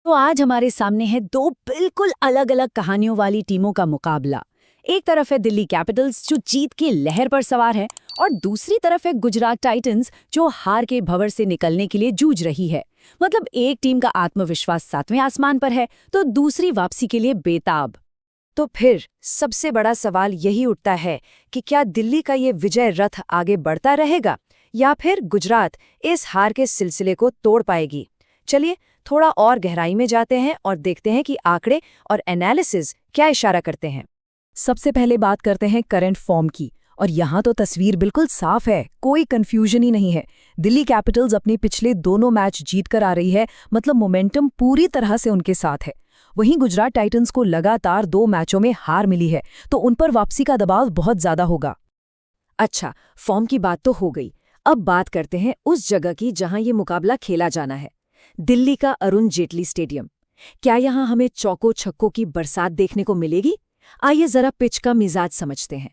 तो आज हमारे सामने है दो बिल्कुल अलग-अलग कहानियों वाली टीमों का मुकाबला। एक तरफ है दिल्ली कैपिटल्स जो जीत की लहर पर सवार है और दूसरी तरफ है गुजरात टाइटंस जो हार के भंवर से निकलने के लिए जूझ रही है। मतलब एक टीम का आत्मविश्वास 7वें आसमान पर है तो दूसरी वापसी के लिए बेताब। तो फिर सबसे बड़ा सवाल यही उठता है कि क्या दिल्ली का ये विजय रथ आगे बढ़ता रहेगा या फिर गुजरात इस हार के सिलसिले को तोड़ पाएगी। चलिए थोड़ा और गहराई में जाते हैं और देखते हैं कि आंकड़े और एनालिसिस क्या इशारा करते हैं। सबसे पहले बात करते हैं करंट फॉर्म की और यहाँ तो तस्वीर बिल्कुल साफ है, कोई कंफ्यूजन ही नहीं है। दिल्ली कैपिटल्स अपने पिछले दोनों मैच जीत कर आ रही है, मतलब मोमेंटम पूरी तरह से उनके साथ है। वहीं गुजरात टाइटंस को लगातार 2 मैचों में हार मिली है, तो उन पर वापसी का दबाव बहुत ज्यादा होगा। अच्छा, फॉर्म की बात तो हो गई। अब बात करते हैं उस जगह की जहां ये मुकाबला खेला जाना है, दिल्ली का अरुण जेटली स्टेडियम। क्या यहां हमें चौको छक्कों की बरसात देखने को मिलेगी? आइए जरा पिच का मिजाज समझते हैं।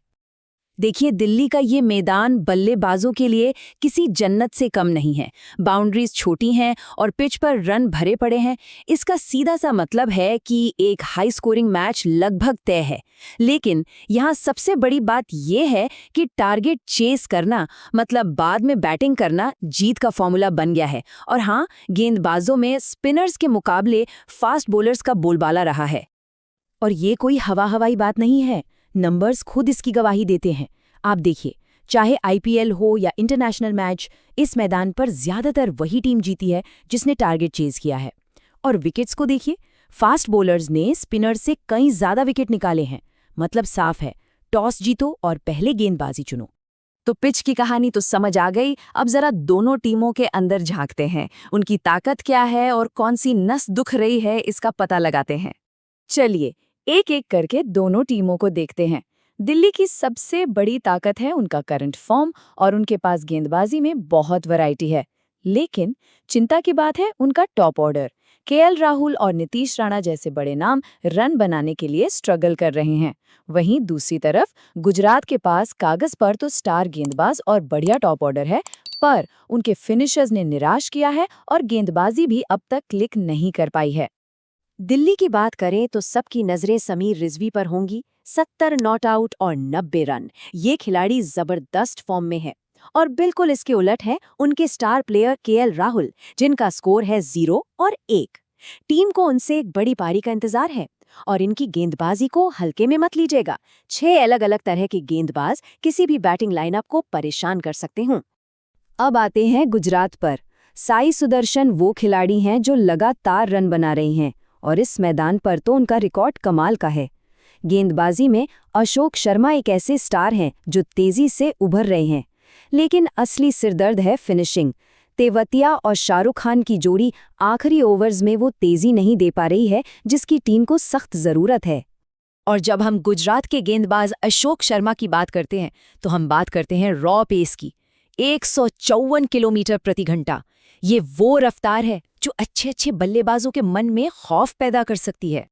देखिए दिल्ली का ये मैदान बल्लेबाजों के लिए किसी जन्नत से कम नहीं है। बाउंड्रीज छोटी हैं और पिच पर रन भरे पड़े हैं। इसका सीधा सा मतलब है कि एक हाई स्कोरिंग मैच लगभग तय है। लेकिन यहाँ सबसे बड़ी बात यह है कि टारगेट चेस करना, मतलब बाद में बैटिंग करना, जीत का फॉर्मूला बन गया है। और हाँ, गेंदबाजों में स्पिनर्स के मुकाबले फास्ट बॉलर्स का बोलबाला रहा है। और ये कोई हवाई बात नहीं है, नंबर्स खुद इसकी गवाही देते हैं। आप देखिए, चाहे आईपीएल हो या इंटरनेशनल मैच, इस मैदान पर ज्यादातर वही टीम जीती है जिसने टारगेट चेज किया है। और विकेट्स को देखिए, फास्ट बॉलर्स ने स्पिनर्स से कई ज्यादा विकेट निकाले हैं। मतलब साफ है, टॉस जीतो और पहले गेंदबाजी चुनो। तो पिच की कहानी तो समझ आ गई। अब जरा दोनों टीमों के अंदर झांकते हैं, उनकी ताकत क्या है और कौन सी नस दुख रही है, इसका पता लगाते हैं। चलिए एक एक करके दोनों टीमों को देखते हैं। दिल्ली की सबसे बड़ी ताकत है उनका करंट फॉर्म और उनके पास गेंदबाजी में बहुत वैरायटी है। लेकिन चिंता की बात है उनका टॉप ऑर्डर। केएल राहुल और नीतीश राणा जैसे बड़े नाम रन बनाने के लिए स्ट्रगल कर रहे हैं। वहीं दूसरी तरफ गुजरात के पास कागज पर तो स्टार गेंदबाज और बढ़िया टॉप ऑर्डर है, पर उनके फिनिशर्स ने निराश किया है और गेंदबाजी भी अब तक क्लिक नहीं कर पाई है। दिल्ली की बात करें तो सबकी नजरें समीर रिजवी पर होंगी। 70 नॉट आउट और 90 रन, ये खिलाड़ी जबरदस्त फॉर्म में है। और बिल्कुल इसके उलट है उनके स्टार प्लेयर केएल राहुल, जिनका स्कोर है 0 और 1। टीम को उनसे एक बड़ी पारी का इंतजार है और इनकी गेंदबाजी को हल्के में मत लीजिएगा। 6 अलग अलग तरह के गेंदबाज किसी भी बैटिंग लाइनअप को परेशान कर सकते हैं। अब आते हैं गुजरात पर। साई सुदर्शन वो खिलाड़ी हैं जो लगातार रन बना रहे हैं और इस मैदान पर तो उनका रिकॉर्ड कमाल का है। गेंदबाजी में अशोक शर्मा एक ऐसे स्टार हैं जो तेजी से उभर रहे हैं, लेकिन असली सिरदर्द है फिनिशिंग। तेवतिया और शाहरुख खान की जोड़ी आखिरी ओवर्स में वो तेजी नहीं दे पा रही है जिसकी टीम को सख्त जरूरत है। और जब हम गुजरात के गेंदबाज अशोक शर्मा की बात करते हैं तो हम बात करते हैं रॉ पेस की। 154 किलोमीटर प्रति घंटा, ये वो रफ्तार है जो अच्छे अच्छे बल्लेबाजों के मन में खौफ पैदा कर सकती है।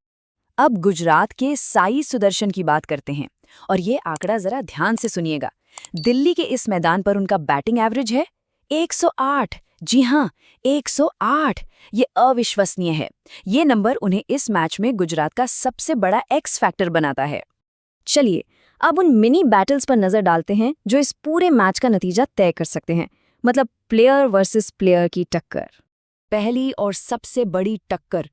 अब गुजरात के साई सुदर्शन की बात करते हैं और ये आंकड़ा जरा ध्यान से सुनिएगा। दिल्ली के इस मैदान पर उनका बैटिंग एवरेज है 108। जी हाँ, 108। ये अविश्वसनीय है। ये नंबर उन्हें इस मैच में गुजरात का सबसे बड़ा एक्स फैक्टर बनाता है। चलिए अब उन मिनी बैटल्स पर नजर डालते हैं जो इस पूरे मैच का नतीजा तय कर सकते हैं, मतलब प्लेयर वर्सेस प्लेयर की टक्कर। पहली और सबसे बड़ी टक्कर,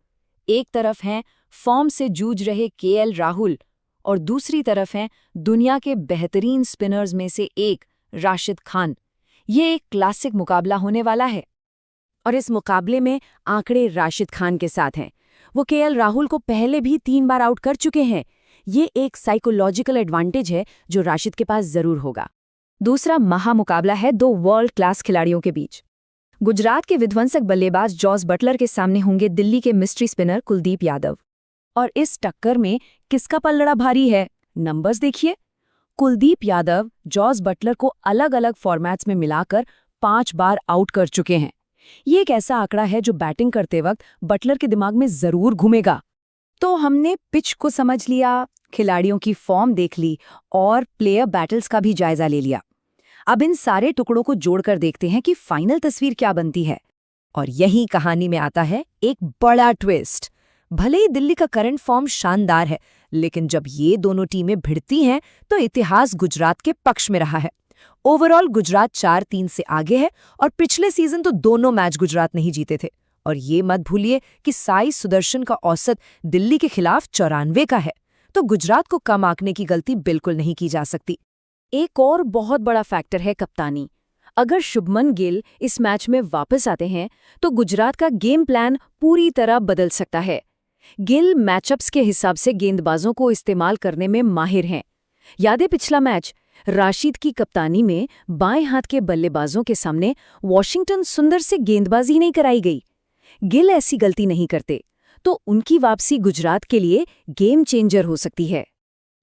एक तरफ हैं फॉर्म से जूझ रहे केएल राहुल और दूसरी तरफ हैं दुनिया के बेहतरीन स्पिनर्स में से एक राशिद खान। ये एक क्लासिक मुकाबला होने वाला है और इस मुकाबले में आंकड़े राशिद खान के साथ हैं। वो केएल राहुल को पहले भी 3 बार आउट कर चुके हैं। ये एक साइकोलॉजिकल एडवांटेज है जो राशिद के पास जरूर होगा। दूसरा महामुकाबला है 2 वर्ल्ड क्लास खिलाड़ियों के बीच। गुजरात के विध्वंसक बल्लेबाज जॉस बटलर के सामने होंगे दिल्ली के मिस्ट्री स्पिनर कुलदीप यादव। और इस टक्कर में किसका पल्लड़ा भारी है? नंबर्स देखिए। कुलदीप यादव जॉस बटलर को अलग अलग फॉर्मेट्स में मिलाकर 5 बार आउट कर चुके हैं। ये एक ऐसा आंकड़ा है जो बैटिंग करते वक्त बटलर के दिमाग में जरूर घूमेगा। तो हमने पिच को समझ लिया, खिलाड़ियों की फॉर्म देख ली और प्लेयर बैटल्स का भी जायजा ले लिया। अब इन सारे टुकड़ों को जोड़कर देखते हैं कि फाइनल तस्वीर क्या बनती है। और यही कहानी में आता है एक बड़ा ट्विस्ट। भले ही दिल्ली का करंट फॉर्म शानदार है, लेकिन जब ये दोनों टीमें भिड़ती हैं तो इतिहास गुजरात के पक्ष में रहा है। ओवरऑल गुजरात 4-3 से आगे है और पिछले सीजन तो दोनों मैच गुजरात नहीं जीते थे। और ये मत भूलिए कि साई सुदर्शन का औसत दिल्ली के खिलाफ 94 का है, तो गुजरात को कम आंकने की गलती बिल्कुल नहीं की जा सकती। एक और बहुत बड़ा फैक्टर है कप्तानी। अगर शुभमन गिल इस मैच में वापस आते हैं तो गुजरात का गेम प्लान पूरी तरह बदल सकता है। गिल मैचअप्स के हिसाब से गेंदबाजों को इस्तेमाल करने में माहिर हैं। यादें पिछला मैच, राशिद की कप्तानी में बाएं हाथ के बल्लेबाजों के सामने वॉशिंगटन सुंदर से गेंदबाजी नहीं कराई गई। गिल ऐसी गलती नहीं करते, तो उनकी वापसी गुजरात के लिए गेम चेंजर हो सकती है।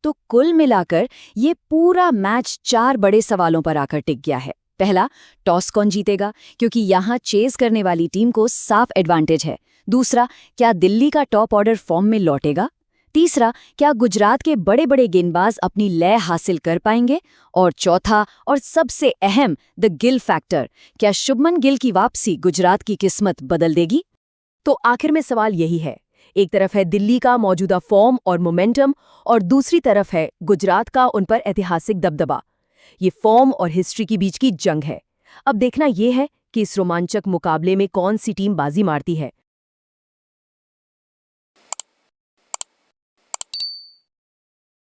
तो कुल मिलाकर ये पूरा मैच 4 बड़े सवालों पर आकर टिक गया है। पहला, टॉस कौन जीतेगा, क्योंकि यहाँ चेज करने वाली टीम को साफ एडवांटेज है। दूसरा, क्या दिल्ली का टॉप ऑर्डर फॉर्म में लौटेगा। तीसरा, क्या गुजरात के बड़े बड़े गेंदबाज अपनी लय हासिल कर पाएंगे। और चौथा और सबसे अहम, द गिल फैक्टर, क्या शुभमन गिल की वापसी गुजरात की किस्मत बदल देगी। तो आखिर में सवाल यही है, एक तरफ है दिल्ली का मौजूदा फॉर्म और मोमेंटम, और दूसरी तरफ है गुजरात का उन पर ऐतिहासिक दबदबा। ये फॉर्म और हिस्ट्री के बीच की जंग है। अब देखना यह है कि इस रोमांचक मुकाबले में कौन सी टीम बाजी मारती है।